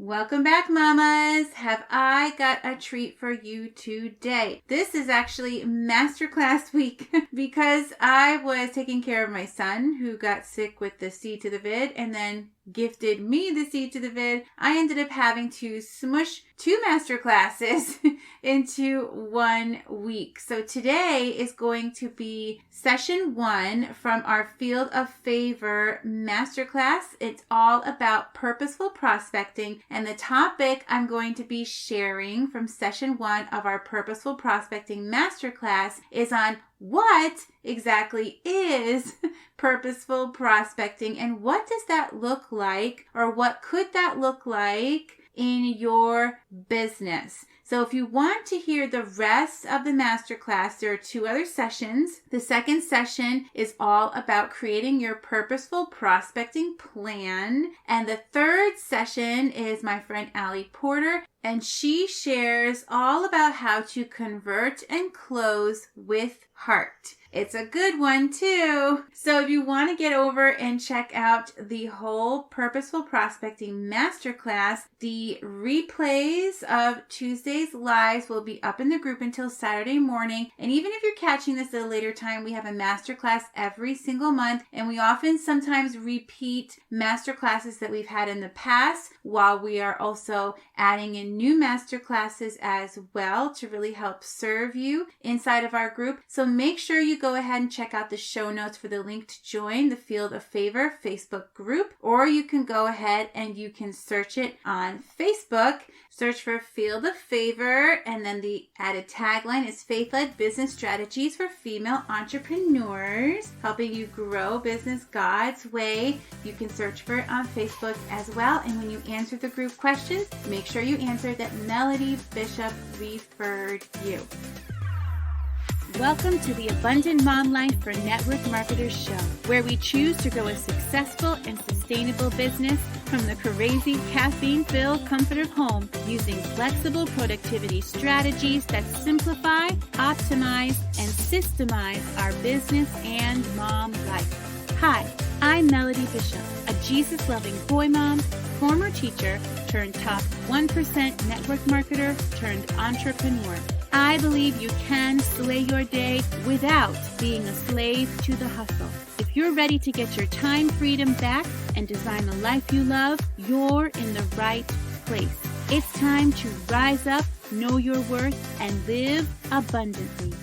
Welcome back, mamas. Have I got a treat for you today? This is actually masterclass week because I was taking care of my son who got sick with the C to the vid and then gifted me the C to the vid. I ended up having to smush 2 masterclasses into 1 week. So today is going to be session 1 from our Field of Favor masterclass. It's all about purposeful prospecting, and the topic I'm going to be sharing from session 1 of our Purposeful Prospecting masterclass is on what exactly is purposeful prospecting and what does that look like, or what could that look like in your business. So if you want to hear the rest of the masterclass, there are 2 other sessions. The second session is all about creating your purposeful prospecting plan. And the third session is my friend Allie Porter, and she shares all about how to convert and close with heart. It's a good one too. So if you want to get over and check out the whole Purposeful Prospecting Masterclass, the replays of Tuesday's lives will be up in the group until Saturday morning. And even if you're catching this at a later time, we have a masterclass every single month. And we often sometimes repeat masterclasses that we've had in the past, while we are also adding in new masterclasses as well to really help serve you inside of our group. So make sure you go ahead and check out the show notes for the link to join the Field of Favor Facebook group, or you can go ahead and you can search it on Facebook. Search for Field of Favor, and then the added tagline is Faith-Led Business Strategies for Female Entrepreneurs, helping you grow business God's way. You can search for it on Facebook as well. And when you answer the group questions, make sure you answer that Melody Bishop referred you. Welcome to the Abundant Mom Life for Network Marketers show, where we choose to grow a successful and sustainable business from the crazy caffeine-filled comfort of home, using flexible productivity strategies that simplify, optimize, and systemize our business and mom life. Hi, I'm Melody Bishop, a Jesus-loving boy mom, former teacher, turned top 1% network marketer, turned entrepreneur. I believe you can slay your day without being a slave to the hustle. If you're ready to get your time freedom back and design the life you love, you're in the right place. It's time to rise up, know your worth, and live abundantly.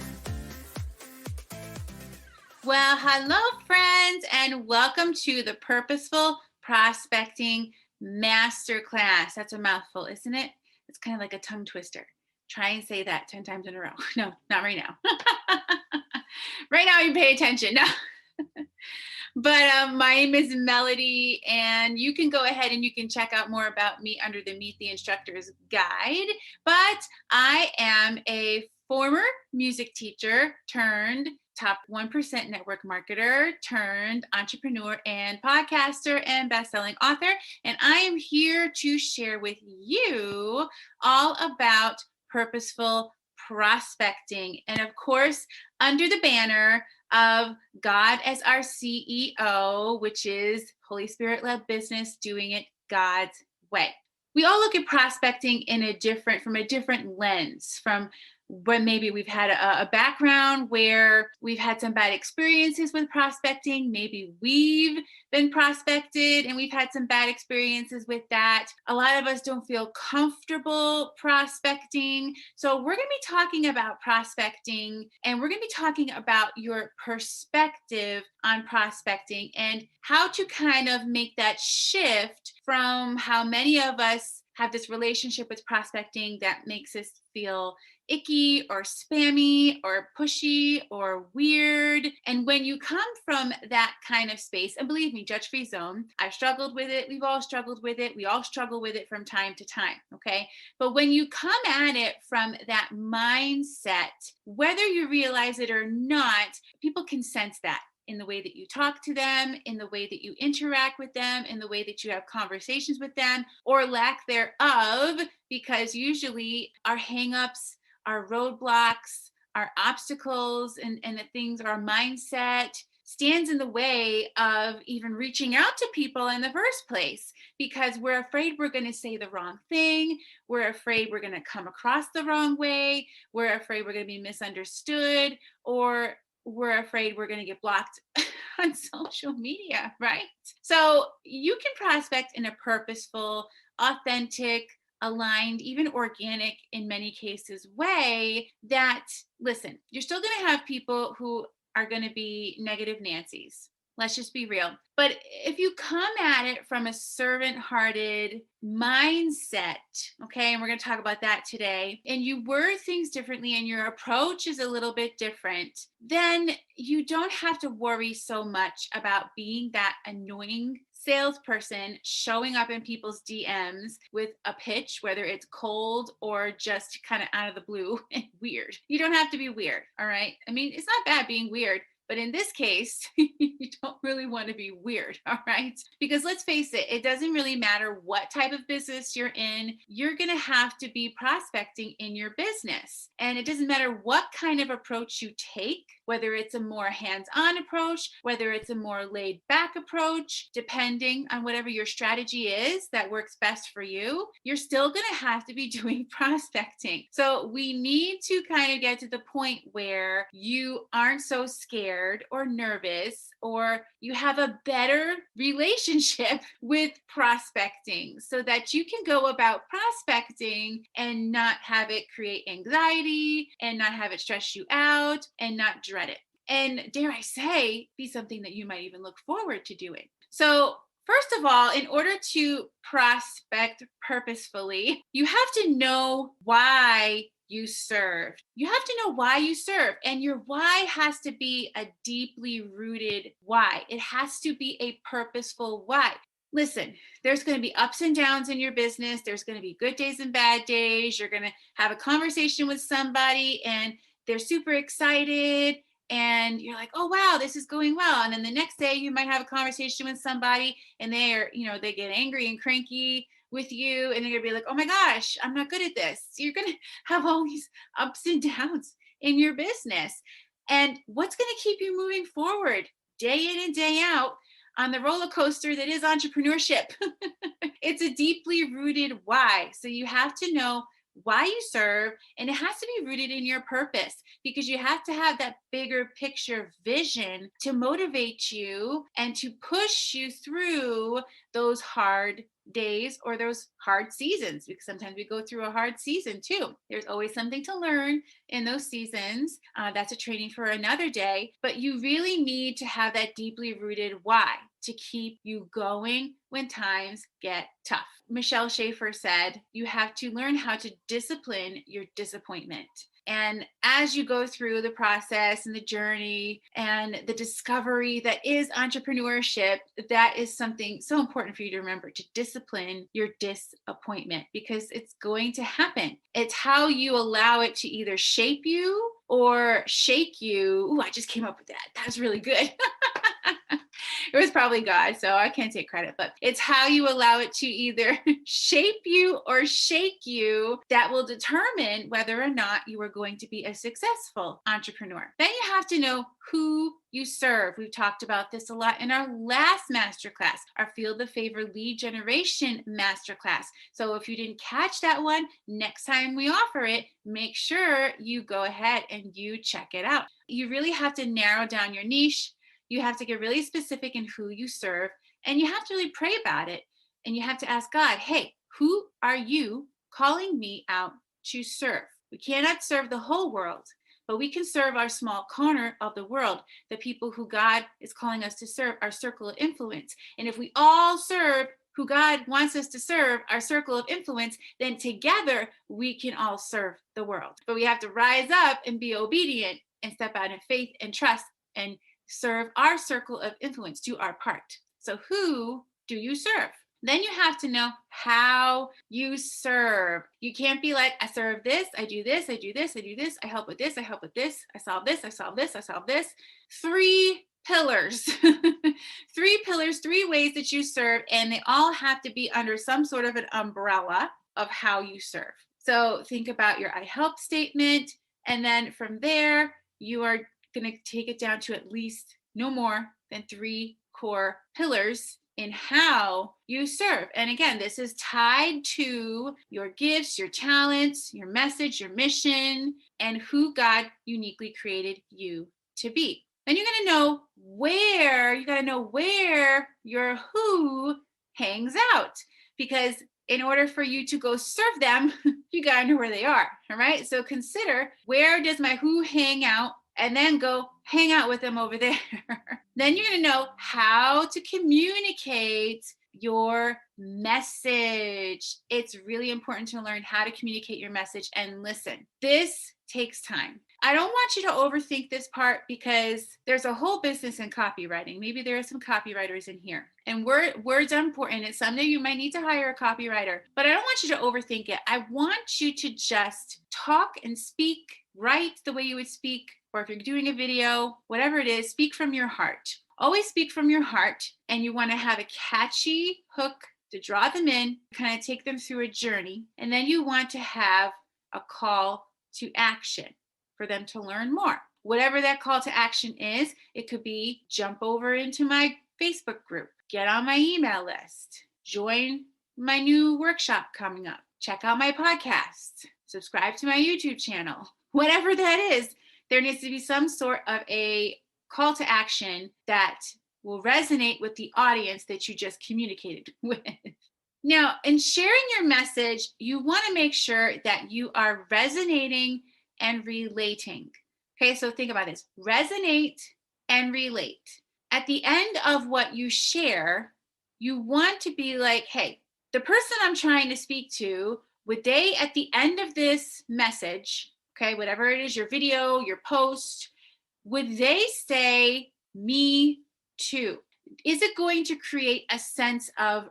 Well, hello, friends, and welcome to the Purposeful Prospecting Masterclass. That's a mouthful, isn't it? It's kind of like a tongue twister. Try and say that 10 times in a row. No, not right now. Right now, you pay attention. No. But my name is Melody, and you can go ahead and you can check out more about me under the Meet the Instructors guide. But I am a former music teacher turned top 1% network marketer turned entrepreneur and podcaster and best-selling author. And I am here to share with you all about purposeful prospecting. And of course, under the banner of God as our CEO, which is Holy Spirit-led business, doing it God's way. We all look at prospecting from a different lens, from when maybe we've had a background where we've had some bad experiences with prospecting. Maybe we've been prospected and we've had some bad experiences with that. A lot of us don't feel comfortable prospecting. So we're going to be talking about prospecting, and we're going to be talking about your perspective on prospecting and how to kind of make that shift from how many of us have this relationship with prospecting that makes us feel icky or spammy or pushy or weird. And when you come from that kind of space, and believe me, judge-free zone, I've struggled with it. We've all struggled with it. We all struggle with it from time to time. Okay. But when you come at it from that mindset, whether you realize it or not, people can sense that in the way that you talk to them, in the way that you interact with them, in the way that you have conversations with them, or lack thereof, because usually our hangups, our roadblocks, our obstacles, and the things, our mindset stands in the way of even reaching out to people in the first place, because we're afraid we're going to say the wrong thing. We're afraid we're going to come across the wrong way. We're afraid we're going to be misunderstood, or we're afraid we're going to get blocked on social media, right? So you can prospect in a purposeful, authentic, aligned, even organic in many cases way that, listen, you're still going to have people who are going to be negative Nancy's. Let's just be real. But if you come at it from a servant hearted mindset, okay, and we're going to talk about that today, and you word things differently and your approach is a little bit different, then you don't have to worry so much about being that annoying salesperson showing up in people's DMs with a pitch, whether it's cold or just kind of out of the blue and weird. You don't have to be weird, all right? I mean, it's not bad being weird. But in this case, you don't really want to be weird, all right? Because let's face it, it doesn't really matter what type of business you're in. You're going to have to be prospecting in your business. And it doesn't matter what kind of approach you take, whether it's a more hands-on approach, whether it's a more laid-back approach, depending on whatever your strategy is that works best for you, you're still going to have to be doing prospecting. So we need to kind of get to the point where you aren't so scared or nervous, or you have a better relationship with prospecting so that you can go about prospecting and not have it create anxiety and not have it stress you out and not dread it. And dare I say, be something that you might even look forward to doing. So first of all, in order to prospect purposefully, you have to know why you serve. You have to know why you serve, and your why has to be a deeply rooted why. It has to be a purposeful why. Listen, there's going to be ups and downs in your business. There's going to be good days and bad days. You're going to have a conversation with somebody and they're super excited and you're like, oh, wow, this is going well. And then the next day you might have a conversation with somebody and they get angry and cranky with you and they're going to be like, oh my gosh, I'm not good at this. So you're going to have all these ups and downs in your business. And what's going to keep you moving forward day in and day out on the roller coaster that is entrepreneurship? It's a deeply rooted why. So you have to know why you serve, and it has to be rooted in your purpose, because you have to have that bigger picture vision to motivate you and to push you through those hard days or those hard seasons, because sometimes we go through a hard season too. There's always something to learn in those seasons. That's a training for another day, but you really need to have that deeply rooted why to keep you going when times get tough. Michelle Schaefer said, you have to learn how to discipline your disappointment. And as you go through the process and the journey and the discovery that is entrepreneurship, that is something so important for you to remember, to discipline your disappointment, because it's going to happen. It's how you allow it to either shape you or shake you. Ooh, I just came up with that. That was really good. It was probably God, so I can't take credit, but it's how you allow it to either shape you or shake you that will determine whether or not you are going to be a successful entrepreneur. Then you have to know who you serve. We've talked about this a lot in our last masterclass, our Feel the Favor lead generation masterclass. So if you didn't catch that one, next time we offer it, make sure you go ahead and you check it out. You really have to narrow down your niche. You have to get really specific in who you serve, and you have to really pray about it. And you have to ask God, hey, who are you calling me out to serve? We cannot serve the whole world, but we can serve our small corner of the world, the people who God is calling us to serve, our circle of influence. And if we all serve who God wants us to serve, our circle of influence, then together we can all serve the world. But we have to rise up and be obedient and step out in faith and trust and serve our circle of influence, do our part. So who do you serve? Then you have to know how you serve. You can't be like, I serve this, I do this, I do this, I do this, I help with this, I help with this, I solve this, I solve this, I solve this. 3 pillars, 3 pillars, 3 ways that you serve, and they all have to be under some sort of an umbrella of how you serve. So think about your I help statement, and then from there, you are going to take it down to at least no more than 3 core pillars in how you serve. And again, this is tied to your gifts, your talents, your message, your mission, and who God uniquely created you to be. Then you're going to know where your who hangs out, because in order for you to go serve them, you got to know where they are. All right. So consider, where does my who hang out? And then go hang out with them over there. Then you're going to know how to communicate your message. It's really important to learn how to communicate your message. And listen, this takes time. I don't want you to overthink this part, because there's a whole business in copywriting. Maybe there are some copywriters in here, and words are important. And someday you might need to hire a copywriter, but I don't want you to overthink it. I want you to just talk and speak, write the way you would speak, or if you're doing a video, whatever it is, speak from your heart. Always speak from your heart, and you want to have a catchy hook to draw them in, kind of take them through a journey, and then you want to have a call to action for them to learn more. Whatever that call to action is, it could be jump over into my Facebook group, get on my email list, join my new workshop coming up, check out my podcast, subscribe to my YouTube channel. Whatever that is, there needs to be some sort of a call to action that will resonate with the audience that you just communicated with. Now, in sharing your message, you want to make sure that you are resonating and relating. Okay, so think about this. Resonate and relate. At the end of what you share, you want to be like, hey, the person I'm trying to speak to, would they, at the end of this message, okay, whatever it is, your video, your post, would they say, me too? Is it going to create a sense of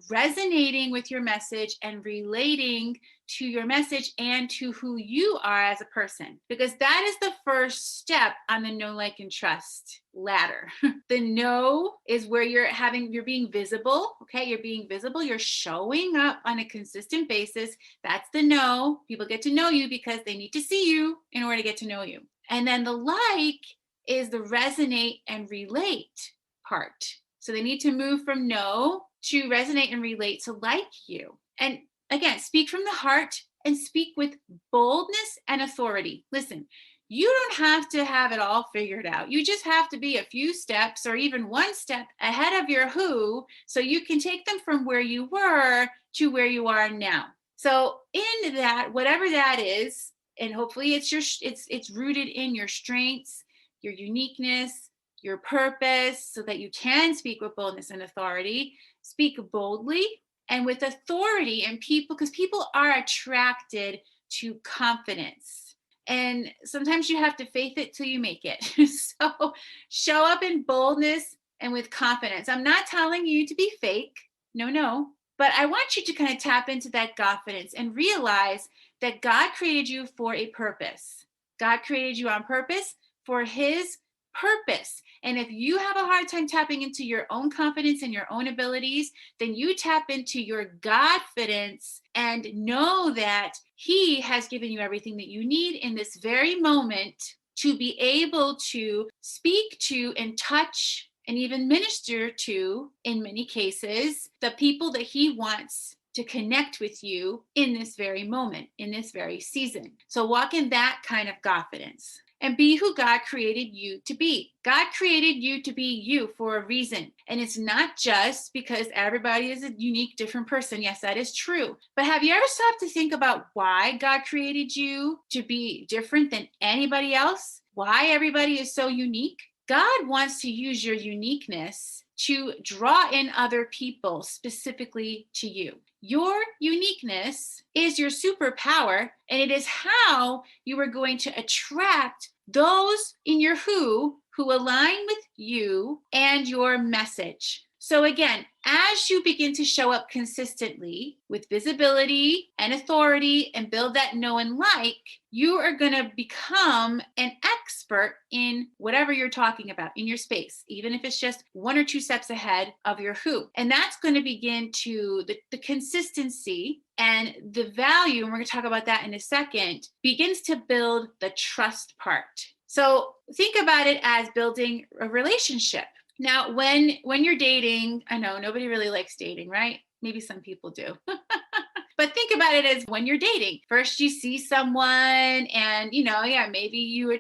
resonating with your message and relating to your message and to who you are as a person? Because that is the first step on the know, like, and trust ladder. The know is where you're being visible. Okay, you're being visible. You're showing up on a consistent basis. That's the know. People get to know you because they need to see you in order to get to know you. And then the like is the resonate and relate part. So they need to move from know to resonate and relate to like you. And again, speak from the heart and speak with boldness and authority. Listen, you don't have to have it all figured out. You just have to be a few steps or even one step ahead of your who, so you can take them from where you were to where you are now. So in that, whatever that is, and hopefully it's rooted in your strengths, your uniqueness, your purpose, so that you can speak with boldness and authority. Speak boldly and with authority, and because people are attracted to confidence. And sometimes you have to faith it till you make it. So show up in boldness and with confidence. I'm not telling you to be fake. No. But I want you to kind of tap into that confidence and realize that God created you for a purpose. God created you on purpose for his purpose. And if you have a hard time tapping into your own confidence and your own abilities, then you tap into your Godfidence and know that he has given you everything that you need in this very moment to be able to speak to and touch and even minister to, in many cases, the people that he wants to connect with you in this very moment, in this very season. So walk in that kind of confidence and be who God created you to be. God created you to be you for a reason. And it's not just because everybody is a unique, different person. Yes, that is true. But have you ever stopped to think about why God created you to be different than anybody else? Why everybody is so unique? God wants to use your uniqueness to draw in other people specifically to you. Your uniqueness is your superpower, and it is how you are going to attract those in your who align with you and your message. So again, as you begin to show up consistently with visibility and authority and build that know and like, you are going to become an expert in whatever you're talking about in your space, even if it's just 1 or 2 steps ahead of your who. And that's going to begin to, the consistency and the value, and we're going to talk about that in a second, begins to build the trust part. So think about it as building a relationship. Now, when you're dating, I know nobody really likes dating, right? Maybe some people do. But think about it as when you're dating. First, you see someone, and yeah, maybe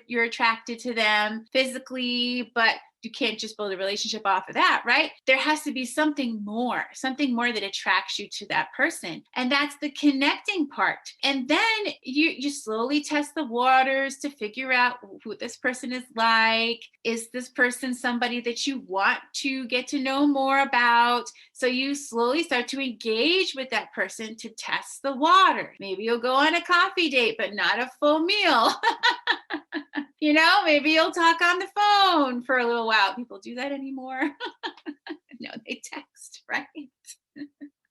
you're attracted to them physically, but you can't just build a relationship off of that, right? There has to be something more that attracts you to that person. And that's the connecting part. And then you slowly test the waters to figure out who this person is like. Is this person somebody that you want to get to know more about? So you slowly start to engage with that person to test the water. Maybe you'll go on a coffee date, but not a full meal. Maybe you'll talk on the phone for a little while. People do that anymore. No, they text, right?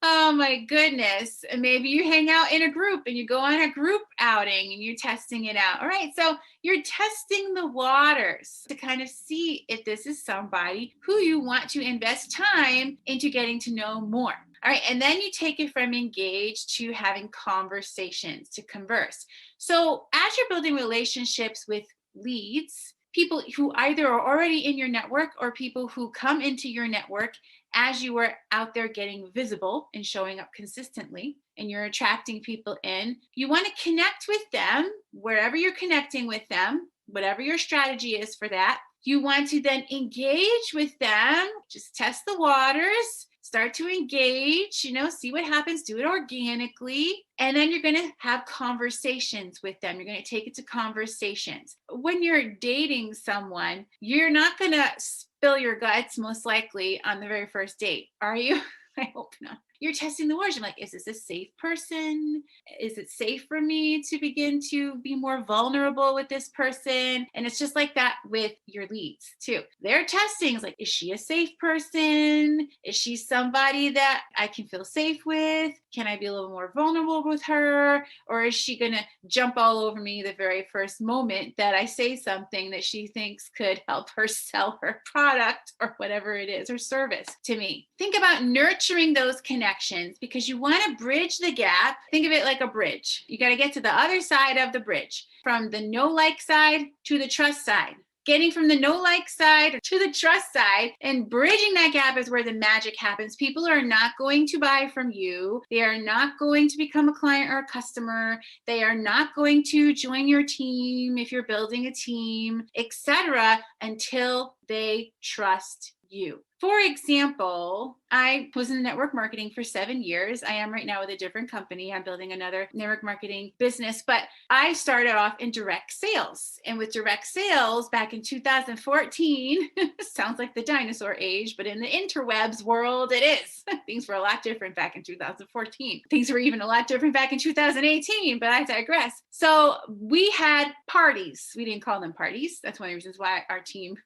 Oh my goodness. And maybe you hang out in a group and you go on a group outing and you're testing it out. All right. So you're testing the waters to kind of see if this is somebody who you want to invest time into getting to know more. All right. And then you take it from engaged to having conversations, to converse. So as you're building relationships with leads, people who either are already in your network or people who come into your network as you are out there getting visible and showing up consistently, and you're attracting people in, you want to connect with them wherever you're connecting with them, whatever your strategy is for that. You want to then engage with them, just test the waters, start to engage, see what happens, do it organically. And then you're going to have conversations with them. You're going to take it to conversations. When you're dating someone, you're not going to spill your guts, most likely, on the very first date, are you? I hope not. You're testing the waters. I'm like, is this a safe person? Is it safe for me to begin to be more vulnerable with this person? And it's just like that with your leads too. They're testing. It's like, is she a safe person? Is she somebody that I can feel safe with? Can I be a little more vulnerable with her? Or is she going to jump all over me the very first moment that I say something that she thinks could help her sell her product or whatever it is, or service to me? Think about nurturing those connections, because you want to bridge the gap. Think of it like a bridge. You got to get to the other side of the bridge, from the no-like side to the trust side. Getting from the no-like side to the trust side and bridging that gap is where the magic happens. People are not going to buy from you. They are not going to become a client or a customer. They are not going to join your team if you're building a team, etc., until they trust you. For example, I was in network marketing for 7 years. I am right now with a different company. I'm building another network marketing business, but I started off in direct sales. And with direct sales back in 2014, sounds like the dinosaur age, but in the interwebs world, it is. Things were a lot different back in 2014. Things were even a lot different back in 2018, but I digress. So we had parties. We didn't call them parties. That's one of the reasons why our team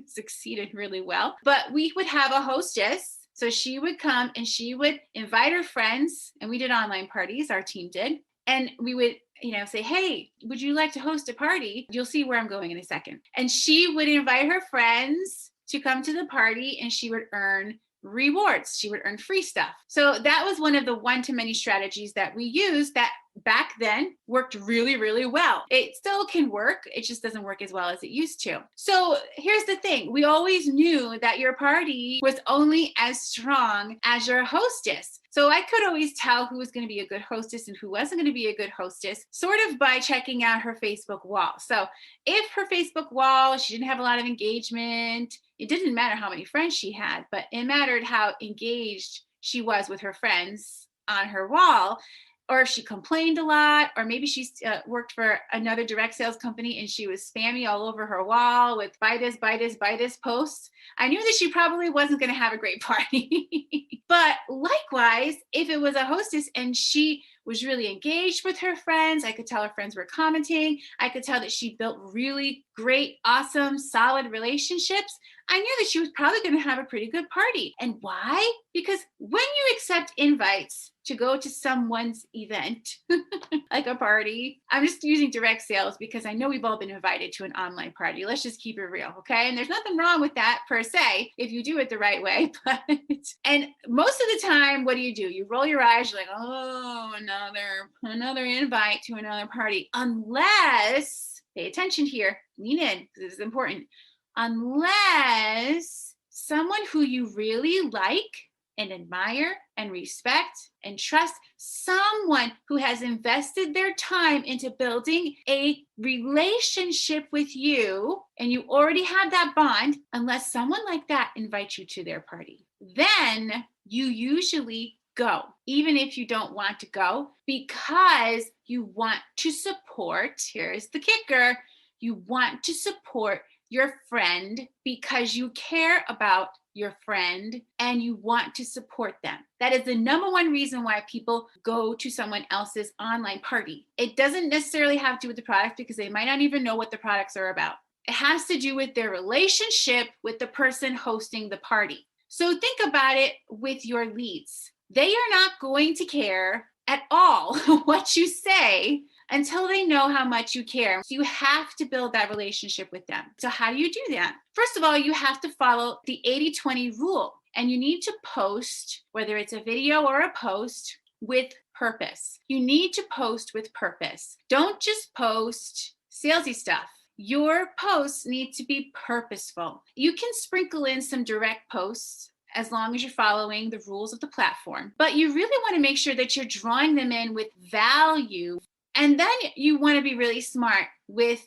succeeded really well. But we would have a hostess. So she would come and she would invite her friends, and we did online parties, our team did. And we would, say, hey, would you like to host a party? You'll see where I'm going in a second. And she would invite her friends to come to the party, and she would earn rewards. She would earn free stuff. So that was one of the one-to-many strategies that we used that back then worked really, really well. It still can work. It just doesn't work as well as it used to. So here's the thing. We always knew that your party was only as strong as your hostess. So I could always tell who was going to be a good hostess and who wasn't going to be a good hostess, sort of by checking out her Facebook wall. So if her Facebook wall, she didn't have a lot of engagement, it didn't matter how many friends she had, but it mattered how engaged she was with her friends on her wall. Or if she complained a lot, or maybe she worked for another direct sales company and she was spammy all over her wall with buy this, buy this, buy this posts, I knew that she probably wasn't going to have a great party. But likewise, if it was a hostess and she was really engaged with her friends, I could tell her friends were commenting, I could tell that she built really great, awesome, solid relationships, I knew that she was probably going to have a pretty good party. And why? Because when you accept invites to go to someone's event, like a party, I'm just using direct sales because I know we've all been invited to an online party. Let's just keep it real, okay? And there's nothing wrong with that per se, if you do it the right way. And most of the time, what do? You roll your eyes, you're like, oh, another invite to another party. Unless pay attention here, lean in, because this is important. Unless someone who you really like and admire and respect and trust, someone who has invested their time into building a relationship with you, and you already have that bond, unless someone like that invites you to their party, then you usually go, even if you don't want to go, because you want to support. Here's the kicker: you want to support your friend because you care about your friend and you want to support them. That is the number one reason why people go to someone else's online party. It doesn't necessarily have to do with the product, because they might not even know what the products are about. It has to do with their relationship with the person hosting the party. So think about it with your leads. They are not going to care at all what you say until they know how much you care. So you have to build that relationship with them. So how do you do that? First of all, you have to follow the 80-20 rule, and you need to post, whether it's a video or a post, with purpose. You need to post with purpose. Don't just post salesy stuff. Your posts need to be purposeful. You can sprinkle in some direct posts as long as you're following the rules of the platform, but you really want to make sure that you're drawing them in with value. And then you want to be really smart with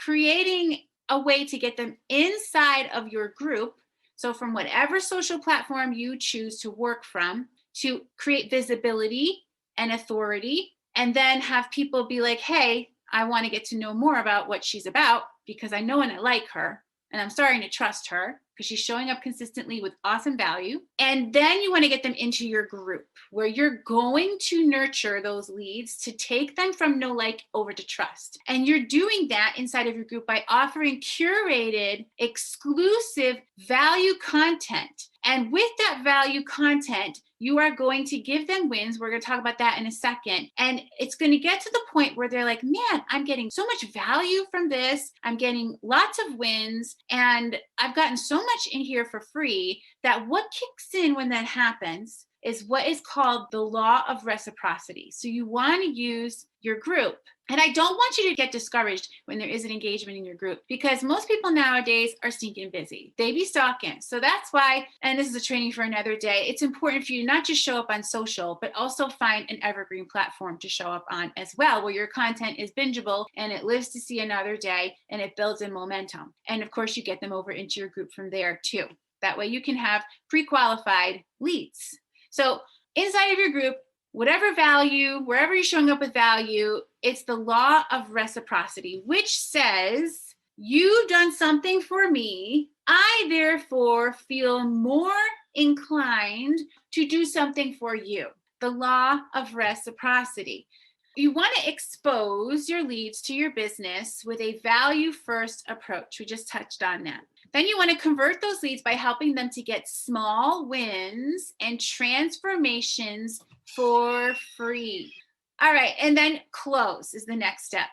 creating a way to get them inside of your group. So from whatever social platform you choose to work from, to create visibility and authority, and then have people be like, hey, I want to get to know more about what she's about, because I know and I like her, and I'm starting to trust her because she's showing up consistently with awesome value. And then you want to get them into your group, where you're going to nurture those leads to take them from no like over to trust. And you're doing that inside of your group by offering curated, exclusive value content. And with that value content, you are going to give them wins. We're going to talk about that in a second. And it's going to get to the point where they're like, man, I'm getting so much value from this. I'm getting lots of wins, and I've gotten so much in here for free, that what kicks in when that happens is what is called the law of reciprocity. So you want to use your group. And I don't want you to get discouraged when there isn't engagement in your group, because most people nowadays are stinking busy. They be stalking. So that's why, and this is a training for another day, it's important for you to not just show up on social, but also find an evergreen platform to show up on as well, where your content is bingeable and it lives to see another day and it builds in momentum. And of course, you get them over into your group from there too. That way you can have pre-qualified leads. So inside of your group, whatever value, wherever you're showing up with value, it's the law of reciprocity, which says, you've done something for me. I therefore feel more inclined to do something for you. The law of reciprocity. You want to expose your leads to your business with a value first approach. We just touched on that. Then you want to convert those leads by helping them to get small wins and transformations for free. All right, and then close is the next step.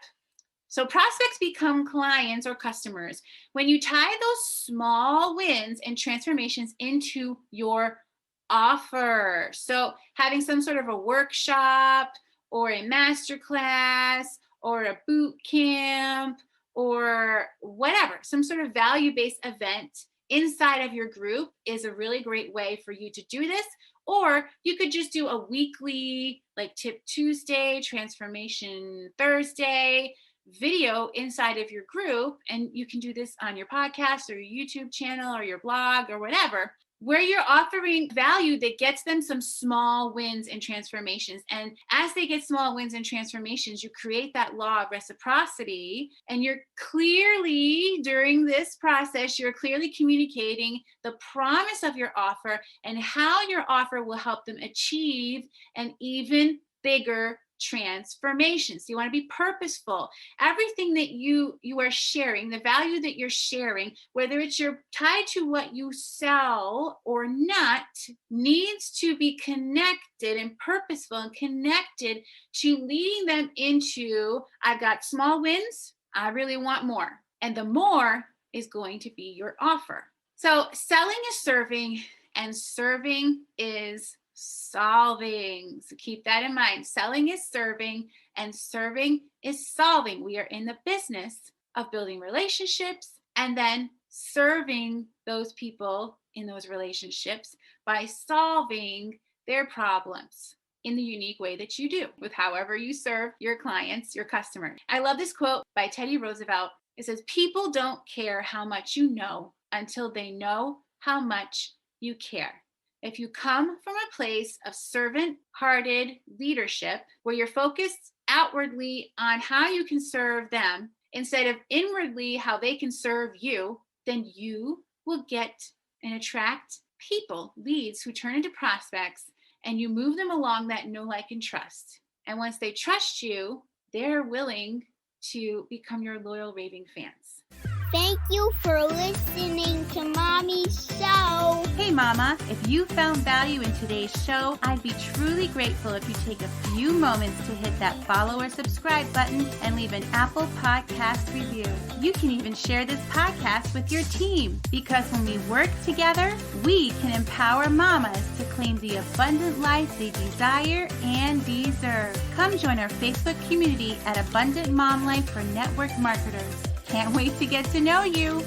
So prospects become clients or customers when you tie those small wins and transformations into your offer. So having some sort of a workshop or a masterclass or a boot camp or whatever, some sort of value-based event inside of your group is a really great way for you to do this. Or you could just do a weekly, like Tip Tuesday, Transformation Thursday video inside of your group. And you can do this on your podcast or your YouTube channel or your blog or whatever, where you're offering value that gets them some small wins and transformations. And as they get small wins and transformations, you create that law of reciprocity. And you're clearly, during this process, you're clearly communicating the promise of your offer and how your offer will help them achieve an even bigger transformation. So you want to be purposeful. Everything that you are sharing, the value that you're sharing, whether it's tied to what you sell or not, needs to be connected and purposeful and connected to leading them into, I've got small wins, I really want more. And the more is going to be your offer. So selling is serving, and serving is solving. So keep that in mind. Selling is serving, and serving is solving. We are in the business of building relationships and then serving those people in those relationships by solving their problems in the unique way that you do with however you serve your clients, your customers. I love this quote by Teddy Roosevelt. It says, "People don't care how much you know until they know how much you care." If you come from a place of servant-hearted leadership where you're focused outwardly on how you can serve them instead of inwardly how they can serve you, then you will get and attract people, leads who turn into prospects, and you move them along that know, like, and trust. And once they trust you, they're willing to become your loyal raving fans. Thank you for listening to Mommy's show. Hey Mama, if you found value in today's show, I'd be truly grateful if you take a few moments to hit that follow or subscribe button and leave an Apple Podcast review. You can even share this podcast with your team, because when we work together, we can empower mamas to claim the abundant life they desire and deserve. Come join our Facebook community at Abundant Mom Life for Network Marketers. Can't wait to get to know you.